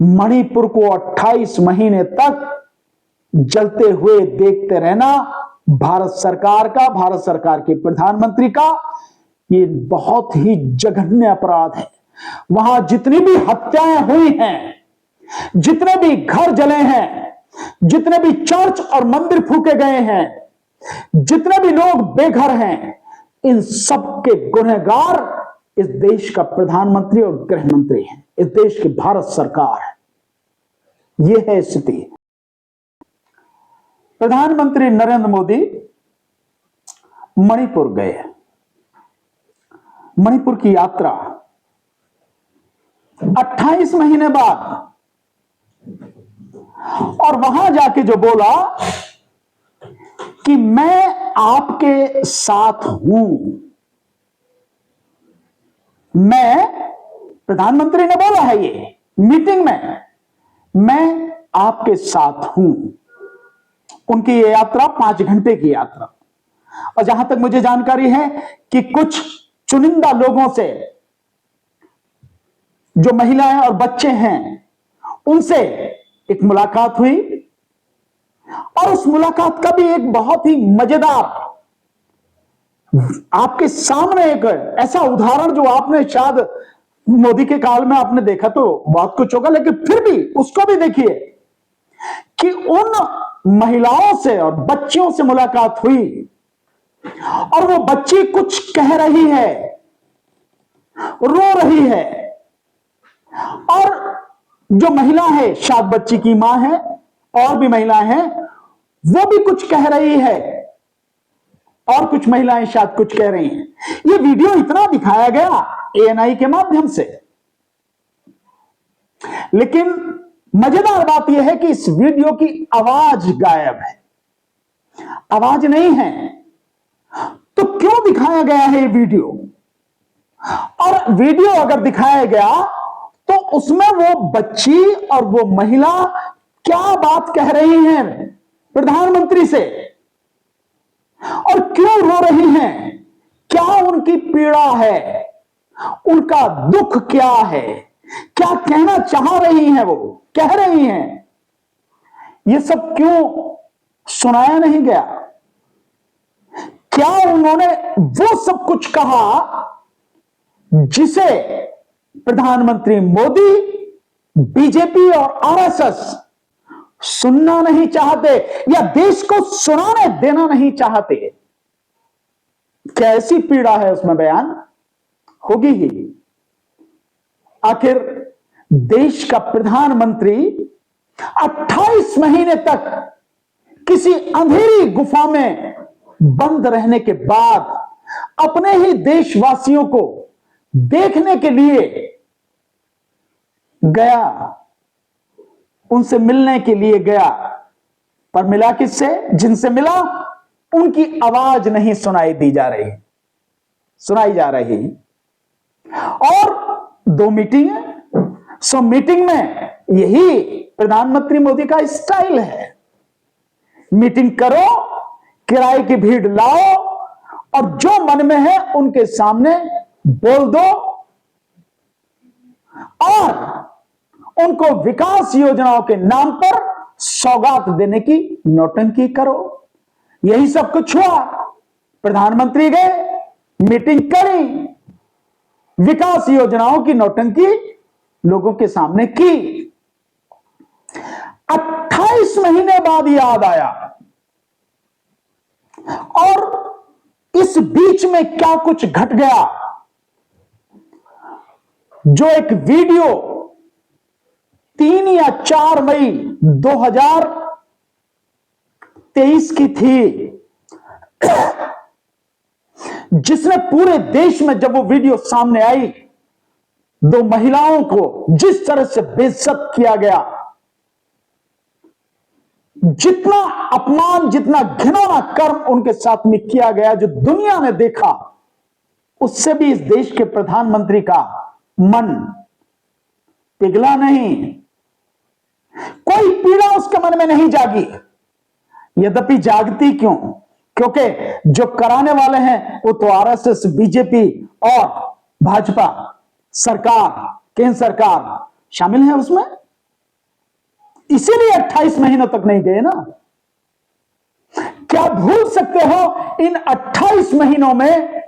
मणिपुर को 28 महीने तक जलते हुए देखते रहना भारत सरकार के प्रधानमंत्री का ये बहुत ही जघन्य अपराध है। वहां जितनी भी हत्याएं हुई हैं, जितने भी घर जले हैं, जितने भी चर्च और मंदिर फूके गए हैं, जितने भी लोग बेघर हैं, इन सब के गुनहगार इस देश का प्रधानमंत्री और गृह मंत्री है, इस देश की भारत सरकार है। यह है स्थिति। प्रधानमंत्री नरेंद्र मोदी मणिपुर गए। मणिपुर की यात्रा 28 महीने बाद, और वहां जाके जो बोला कि मैं आपके साथ हूं, मैं, प्रधानमंत्री ने बोला है ये मीटिंग में, मैं आपके साथ हूं। उनकी ये यात्रा 5 घंटे की यात्रा, और जहां तक मुझे जानकारी है कि कुछ चुनिंदा लोगों से, जो महिलाएं और बच्चे हैं, उनसे एक मुलाकात हुई, और उस मुलाकात का भी एक बहुत ही मजेदार, आपके सामने एक ऐसा उदाहरण जो आपने शायद मोदी के काल में आपने देखा तो बहुत कुछ होगा, लेकिन फिर भी उसको भी देखिए कि उन महिलाओं से और बच्चियों से मुलाकात हुई, और वो बच्ची कुछ कह रही है, रो रही है, और जो महिला है, शायद बच्ची की मां है, और भी महिलाएं हैं, वो भी कुछ कह रही है, और कुछ महिलाएं शायद कुछ कह रही हैं। ये वीडियो इतना दिखाया गया ANI के माध्यम से, लेकिन मजेदार बात यह है कि इस वीडियो की आवाज गायब है, आवाज नहीं है। तो क्यों दिखाया गया है ये वीडियो? और वीडियो अगर दिखाया गया तो उसमें वो बच्ची और वो महिला क्या बात कह रही हैं प्रधानमंत्री से, और क्यों रो रही हैं? क्या उनकी पीड़ा है? उनका दुख क्या है? क्या कहना चाह रही हैं? वो कह रही हैं, ये सब क्यों सुनाया नहीं गया? क्या उन्होंने वो सब कुछ कहा जिसे प्रधानमंत्री मोदी, बीजेपी और RSS सुनना नहीं चाहते, या देश को सुनाने देना नहीं चाहते? कैसी पीड़ा है उसमें बयान होगी ही। आखिर देश का प्रधानमंत्री 28 महीने तक किसी अंधेरी गुफा में बंद रहने के बाद अपने ही देशवासियों को देखने के लिए गया, उनसे मिलने के लिए गया, पर मिला किससे? जिनसे मिला उनकी आवाज नहीं सुनाई जा रही। और 2 मीटिंग है, सो मीटिंग में यही प्रधानमंत्री मोदी का स्टाइल है, मीटिंग करो, किराए की भीड़ लाओ, और जो मन में है उनके सामने बोल दो, और उनको विकास योजनाओं के नाम पर सौगात देने की नौटंकी करो। यही सब कुछ हुआ। प्रधानमंत्री गए, मीटिंग करी, विकास योजनाओं की नौटंकी लोगों के सामने की। 28 महीने बाद याद आया, और इस बीच में क्या कुछ घट गया, जो एक वीडियो 3 या 4 मई 2023 की थी, जिसने पूरे देश में, जब वो वीडियो सामने आई, 2 महिलाओं को जिस तरह से बेइज्जत किया गया, जितना अपमान, जितना घिनौना कर्म उनके साथ में किया गया, जो दुनिया ने देखा, उससे भी इस देश के प्रधानमंत्री का मन पिघला नहीं, कोई पीड़ा उसके मन में नहीं जागी। यद्यपि जागती क्यों? क्योंकि जो कराने वाले हैं वो तो RSS, बीजेपी और भाजपा सरकार, केंद्र सरकार शामिल है उसमें। इसीलिए 28 महीनों तक नहीं गए ना। क्या भूल सकते हो इन 28 महीनों में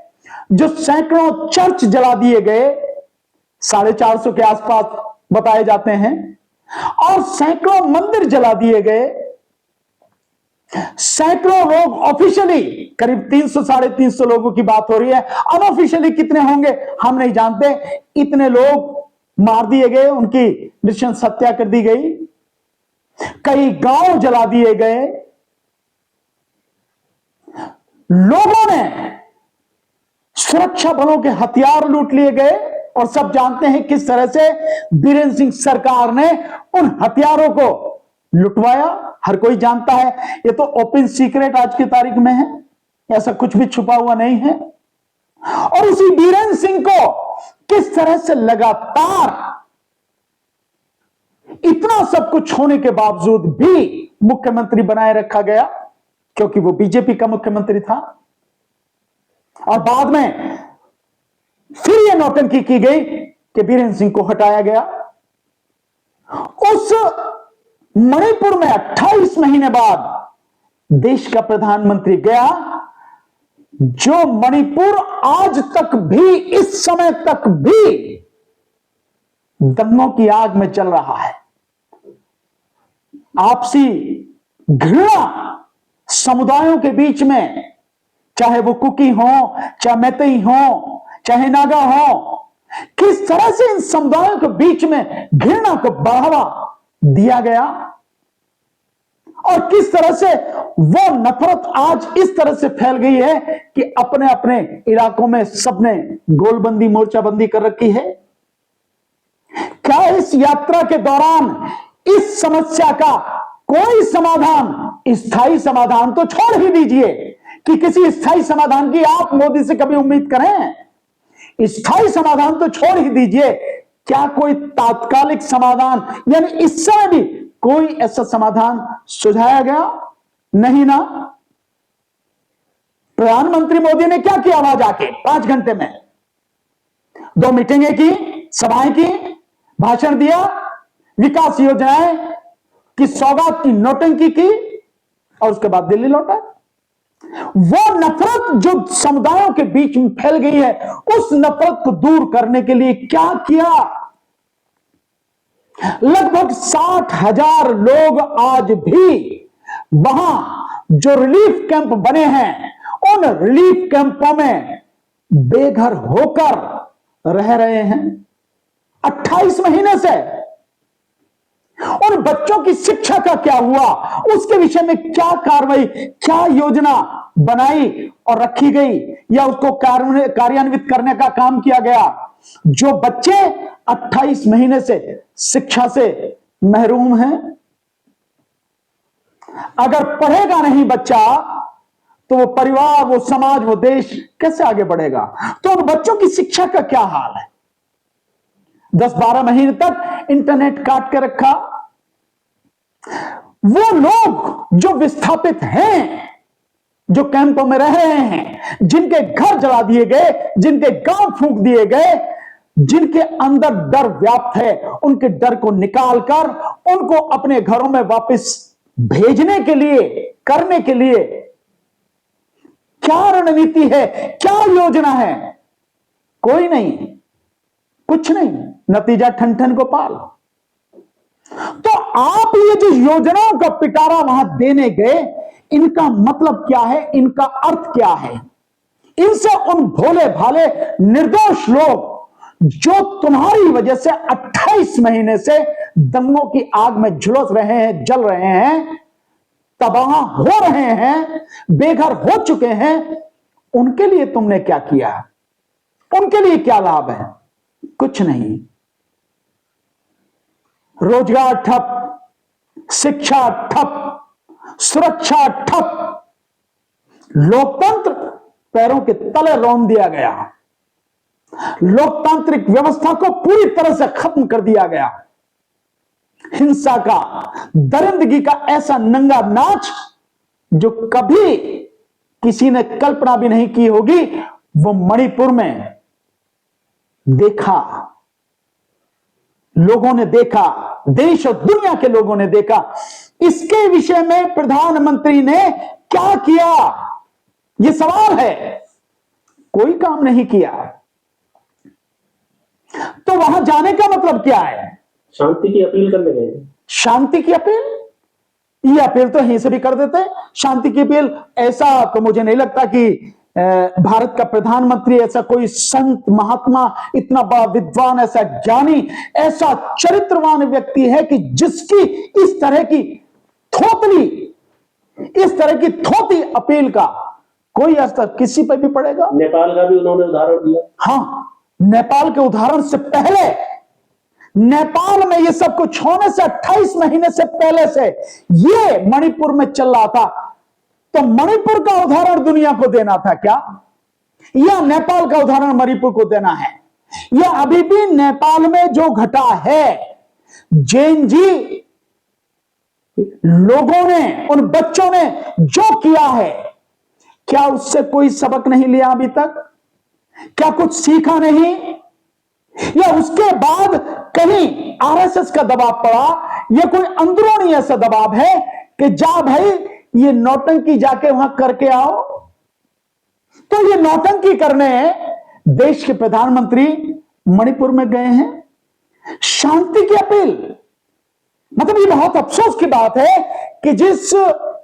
जो सैकड़ों चर्च जला दिए गए, 450 के आसपास बताए जाते हैं, और सैकड़ों मंदिर जला दिए गए, सैकड़ों लोग ऑफिशियली करीब 300 350 लोगों की बात हो रही है, अनऑफिशियली कितने होंगे हम नहीं जानते, इतने लोग मार दिए गए, उनकी नृशंस हत्या कर दी गई, कई गांव जला दिए गए। लोगों ने सुरक्षा बलों के हथियार लूट लिए गए, और सब जानते हैं किस तरह से बीरेंद्र सिंह सरकार ने उन हथियारों को लुटवाया। हर कोई जानता है, ये तो ओपन सीक्रेट आज की तारीख में है, ऐसा कुछ भी छुपा हुआ नहीं है। और उसी बीरेंद्र सिंह को किस तरह से लगातार इतना सब कुछ होने के बावजूद भी मुख्यमंत्री बनाए रखा गया, क्योंकि वो बीजेपी का मुख्यमंत्री था। और बाद में फिर यह नौटंकी की गई कि बीरेंद्र सिंह को हटाया गया। उस मणिपुर में 28 महीने बाद देश का प्रधानमंत्री गया, जो मणिपुर आज तक भी, इस समय तक भी दंगों की आग में चल रहा है। आपसी घृणा समुदायों के बीच में, चाहे वो कुकी हो, चाहे मैतेई हो, चाहे नागा हो, किस तरह से इन समुदायों के बीच में घृणा को बढ़ावा दिया गया, और किस तरह से वो नफरत आज इस तरह से फैल गई है कि अपने अपने इलाकों में सबने गोलबंदी, मोर्चाबंदी कर रखी है। क्या इस यात्रा के दौरान इस समस्या का कोई समाधान, स्थायी समाधान तो छोड़ ही दीजिए कि किसी स्थायी समाधान की आप मोदी से कभी उम्मीद करें, स्थायी समाधान तो छोड़ ही दीजिए, क्या कोई तात्कालिक समाधान, यानी इस समय भी कोई ऐसा समाधान सुझाया गया? नहीं ना। प्रधानमंत्री मोदी ने क्या किया वहां जाके 5 घंटे में? 2 मीटिंगें की, सभाएं की, भाषण दिया, विकास योजनाएं की सौगात की नौटंकी की, और उसके बाद दिल्ली लौटा। वो नफरत जो समुदायों के बीच में फैल गई है, उस नफरत को दूर करने के लिए क्या किया? लगभग 60,000 लोग आज भी वहां जो रिलीफ कैंप बने हैं, उन रिलीफ कैंपों में बेघर होकर रह रहे हैं 28 महीने से। उन बच्चों की शिक्षा का क्या हुआ, उसके विषय में क्या कार्रवाई, क्या योजना बनाई और रखी गई, या उसको कार्यान्वित करने का काम किया गया? जो बच्चे 28 महीने से शिक्षा से महरूम हैं, अगर पढ़ेगा नहीं बच्चा तो वो परिवार, वो समाज, वो देश कैसे आगे बढ़ेगा? तो उन बच्चों की शिक्षा का क्या हाल है? 10-12 महीने तक इंटरनेट काट के रखा। वो लोग जो विस्थापित हैं, जो कैंपों में रह रहे हैं, जिनके घर जला दिए गए, जिनके गांव फूंक दिए गए, जिनके अंदर डर व्याप्त है, उनके डर को निकालकर उनको अपने घरों में वापस भेजने के लिए, करने के लिए क्या रणनीति है, क्या योजना है? कोई नहीं, कुछ नहीं, नतीजा ठन ठन गोपाल। तो आप ये जो योजनाओं का पिटारा वहां देने गए, इनका मतलब क्या है, इनका अर्थ क्या है? इनसे उन भोले भाले निर्दोष लोग जो तुम्हारी वजह से 28 महीने से दंगों की आग में झुलस रहे हैं, जल रहे हैं, तबाह हो रहे हैं, बेघर हो चुके हैं, उनके लिए तुमने क्या किया? उनके लिए क्या लाभ है? कुछ नहीं। रोजगार ठप, शिक्षा ठप, सुरक्षा ठप, लोकतंत्र पैरों के तले रौंद दिया गया, लोकतांत्रिक व्यवस्था को पूरी तरह से खत्म कर दिया गया। हिंसा का, दरिंदगी का ऐसा नंगा नाच जो कभी किसी ने कल्पना भी नहीं की होगी, वो मणिपुर में देखा, लोगों ने देखा। देश और दुनिया के लोगों ने देखा। इसके विषय में प्रधानमंत्री ने क्या किया, यह सवाल है। कोई काम नहीं किया। तो वहां जाने का मतलब क्या है? शांति की अपील करने गए। शांति की अपील? ये अपील तो यहीं से भी कर देते। शांति की अपील, ऐसा तो मुझे नहीं लगता कि भारत का प्रधानमंत्री ऐसा कोई संत महात्मा, इतना बड़ा विद्वान, ऐसा ज्ञानी, ऐसा चरित्रवान व्यक्ति है कि जिसकी इस तरह की थोती अपील का कोई असर किसी पर भी पड़ेगा। नेपाल का भी उन्होंने उदाहरण दिया। हाँ, नेपाल के उदाहरण से पहले, नेपाल में ये सब कुछ होने से 28 महीने से पहले से ये मणिपुर में चल रहा था। तो मणिपुर का उदाहरण दुनिया को देना था क्या, या नेपाल का उदाहरण मणिपुर को देना है? या अभी भी नेपाल में जो घटा है, जैन जी लोगों ने, उन बच्चों ने जो किया है, क्या उससे कोई सबक नहीं लिया अभी तक? क्या कुछ सीखा नहीं? या उसके बाद कहीं आरएसएस का दबाव पड़ा, या कोई अंदरूनी ऐसा दबाव है कि जा भाई ये नौटंकी जाके वहां करके आओ? तो ये नौटंकी करने देश के प्रधानमंत्री मणिपुर में गए हैं। शांति की अपील, मतलब ये बहुत अफसोस की बात है कि जिस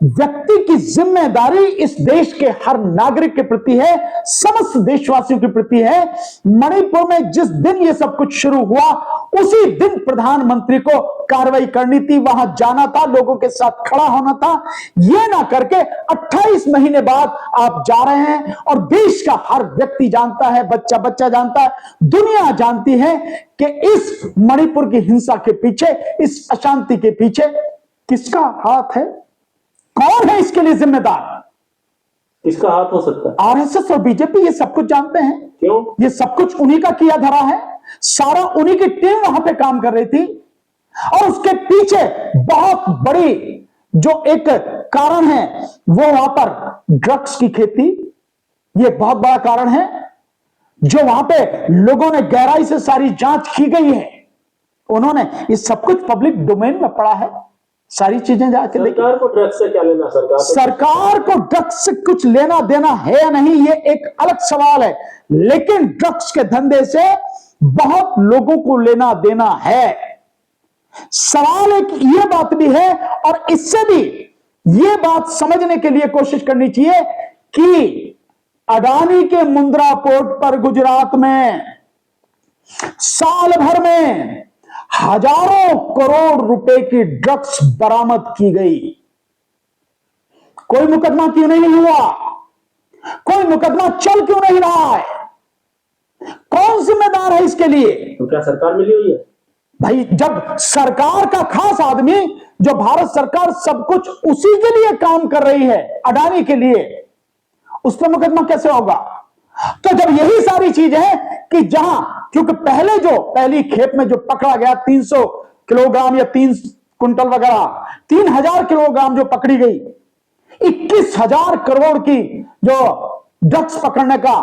व्यक्ति की जिम्मेदारी इस देश के हर नागरिक के प्रति है, समस्त देशवासियों के प्रति है, मणिपुर में जिस दिन ये सब कुछ शुरू हुआ उसी दिन प्रधानमंत्री को कार्रवाई करनी थी, वहां जाना था, लोगों के साथ खड़ा होना था। ये ना करके 28 महीने बाद आप जा रहे हैं, और देश का हर व्यक्ति जानता है, बच्चा बच्चा जानता है, दुनिया जानती है कि इस मणिपुर की हिंसा के पीछे, इस अशांति के पीछे किसका हाथ है, कौन है इसके लिए जिम्मेदार? किसका हाथ हो सकता है? आरएसएस और बीजेपी ये सब कुछ जानते हैं। क्यों? ये सब कुछ उन्हीं का किया धरा है, सारा उन्हीं की टीम वहां पे काम कर रही थी, और उसके पीछे बहुत बड़ी जो एक कारण है वो वहां पर ड्रग्स की खेती, ये बहुत बड़ा कारण है, जो वहां पे लोगों ने गहराई से सारी जांच की गई है। उन्होंने ये सब कुछ पब्लिक डोमेन में पड़ा है, सारी चीजें जाके देखिए। सरकार को ड्रग्स से क्या लेना? सरकार को ड्रग्स से कुछ लेना देना है या नहीं, ये एक अलग सवाल है, लेकिन ड्रग्स के धंधे से बहुत लोगों को लेना देना है। सवाल एक ये बात भी है, और इससे भी ये बात समझने के लिए कोशिश करनी चाहिए कि अडानी के मुंद्रा पोर्ट पर गुजरात में साल भर में हजारों करोड़ रुपए की ड्रग्स बरामद की गई। कोई मुकदमा क्यों नहीं हुआ? कोई मुकदमा चल क्यों नहीं रहा है? कौन जिम्मेदार है इसके लिए? तो क्या सरकार मिली हुई है? भाई, जब सरकार का खास आदमी, जो भारत सरकार सब कुछ उसी के लिए काम कर रही है, अडानी के लिए, उस पर मुकदमा कैसे होगा? तो जब यही सारी चीज है कि जहां, क्योंकि पहली खेप में जो पकड़ा गया 300 किलोग्राम या 3 कुंटल वगैरह, 3000 किलोग्राम जो पकड़ी गई, 21,000 करोड़ की जो ड्रग्स पकड़ने का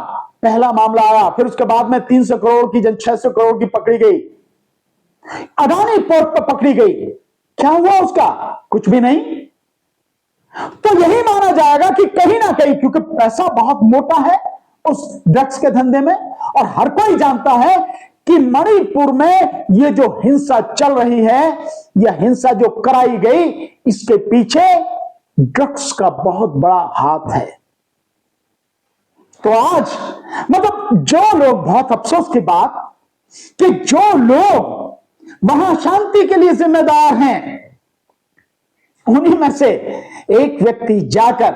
पहला मामला आया, फिर उसके बाद में 300 करोड़ की, जन 600 करोड़ की पकड़ी गई, अडानी पोर्ट पर पकड़ी गई। क्या हुआ उसका? कुछ भी नहीं। तो यही माना जाएगा कि कहीं ना कहीं, क्योंकि पैसा बहुत मोटा है उस ड्रग्स के धंधे में, और हर कोई जानता है कि मणिपुर में ये जो हिंसा चल रही है, यह हिंसा जो कराई गई, इसके पीछे ड्रग्स का बहुत बड़ा हाथ है। तो आज मतलब जो लोग, बहुत अफसोस की बात कि जो लोग वहां शांति के लिए जिम्मेदार हैं, उन्हीं में से एक व्यक्ति जाकर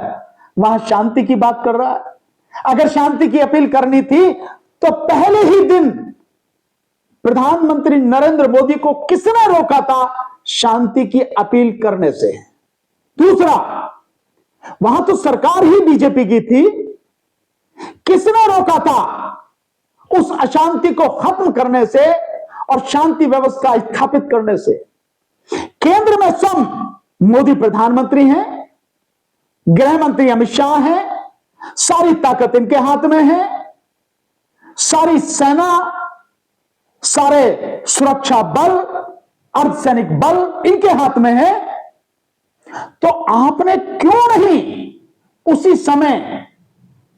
वहां शांति की बात कर रहा है। अगर शांति की अपील करनी थी तो पहले ही दिन प्रधानमंत्री नरेंद्र मोदी को किसने रोका था शांति की अपील करने से? दूसरा, वहां तो सरकार ही बीजेपी की थी, किसने रोका था उस अशांति को खत्म करने से और शांति व्यवस्था स्थापित करने से? केंद्र में स्वयं मोदी प्रधानमंत्री हैं, गृह मंत्री अमित शाह हैं, सारी ताकत इनके हाथ में है, सारी सेना, सारे सुरक्षा बल, अर्धसैनिक बल इनके हाथ में है, तो आपने क्यों नहीं उसी समय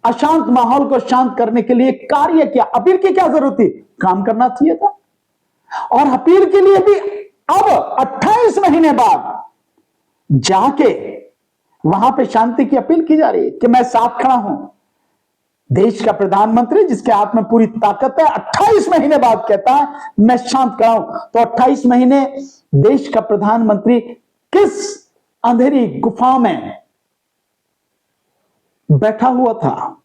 अशांत माहौल को शांत करने के लिए कार्य किया? अपील की क्या जरूरत थी? काम करना चाहिए था। और अपील के लिए भी अब 28 महीने बाद जाके वहां पे शांति की अपील की जा रही है कि मैं साथ खड़ा हूं। देश का प्रधानमंत्री जिसके हाथ में पूरी ताकत है, 28 महीने बाद कहता है मैं शांत खड़ा हूं। तो 28 महीने देश का प्रधानमंत्री किस अंधेरी गुफा में बैठा हुआ था?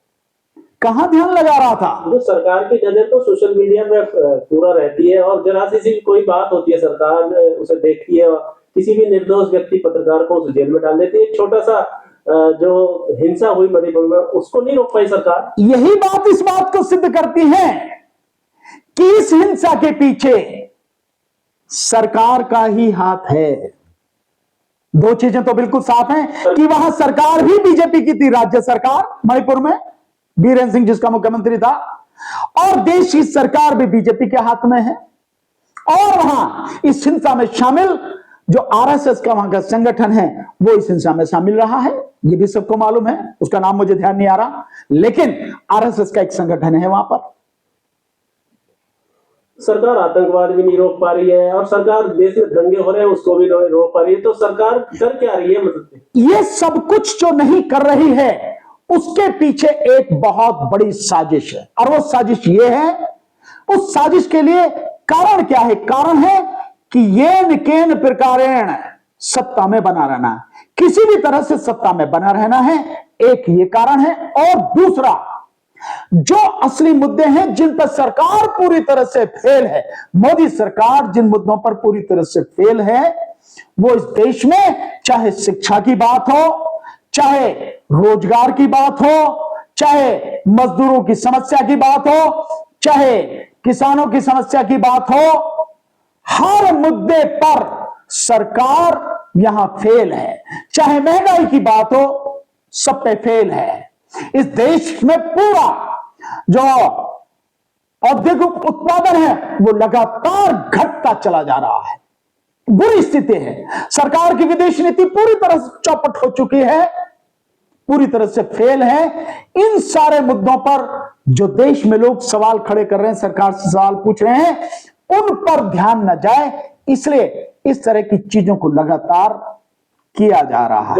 कहां ध्यान लगा रहा था? जो सरकार की नजर तो सोशल मीडिया में पूरा रहती है, और जरा सी कोई बात होती है सरकार उसे देखती है और किसी भी निर्दोष व्यक्ति पत्रकार को उसे जेल में डाल देती है। एक छोटा सा जो हिंसा हुई मणिपुर में, उसको नहीं रोक पाई सरकार। यही बात इस बात को सिद्ध करती है कि इस हिंसा के पीछे सरकार का ही हाथ है। दो चीजें तो बिल्कुल साफ हैं कि वहां सरकार भी बीजेपी की थी, राज्य सरकार मणिपुर में बीरेन सिंह जिसका मुख्यमंत्री था, और देश की सरकार भी बीजेपी के हाथ में है। और वहां इस हिंसा में शामिल जो आरएसएस का वहां का संगठन है वो इस हिंसा में शामिल रहा है, ये भी सबको मालूम है। उसका नाम मुझे ध्यान नहीं आ रहा, लेकिन आरएसएस का एक संगठन है वहां पर। सरकार आतंकवाद भी नहीं रोक पा रही है, और सरकार देश में दंगे हो रहे हैं उसको भी नहीं रोक पा रही है। तो सरकार कर क्या रही है? मतलब ये सब कुछ जो नहीं कर रही है उसके पीछे एक बहुत बड़ी साजिश है, और वो साजिश ये है, उस साजिश के लिए कारण क्या है? कारण है कि येन केन प्रकारेण सत्ता में बना रहना, किसी भी तरह से सत्ता में बना रहना है, एक ये कारण है। और दूसरा, जो असली मुद्दे हैं जिन पर सरकार पूरी तरह से फेल है, मोदी सरकार जिन मुद्दों पर पूरी तरह से फेल है, वो इस देश में चाहे शिक्षा की बात हो, चाहे रोजगार की बात हो, चाहे मजदूरों की समस्या की बात हो, चाहे किसानों की समस्या की बात हो, हर मुद्दे पर सरकार यहां फेल है। चाहे महंगाई की बात हो, सब पे फेल है। इस देश में पूरा जो औद्योगिक उत्पादन है वो लगातार घटता चला जा रहा है, बुरी स्थिति है। सरकार की विदेश नीति पूरी तरह से चौपट हो चुकी है, पूरी तरह से फेल है। इन सारे मुद्दों पर जो देश में लोग सवाल खड़े कर रहे हैं, सरकार से सवाल पूछ रहे हैं, उन पर ध्यान न जाए, इसलिए इस तरह की चीजों को लगातार किया जा रहा है।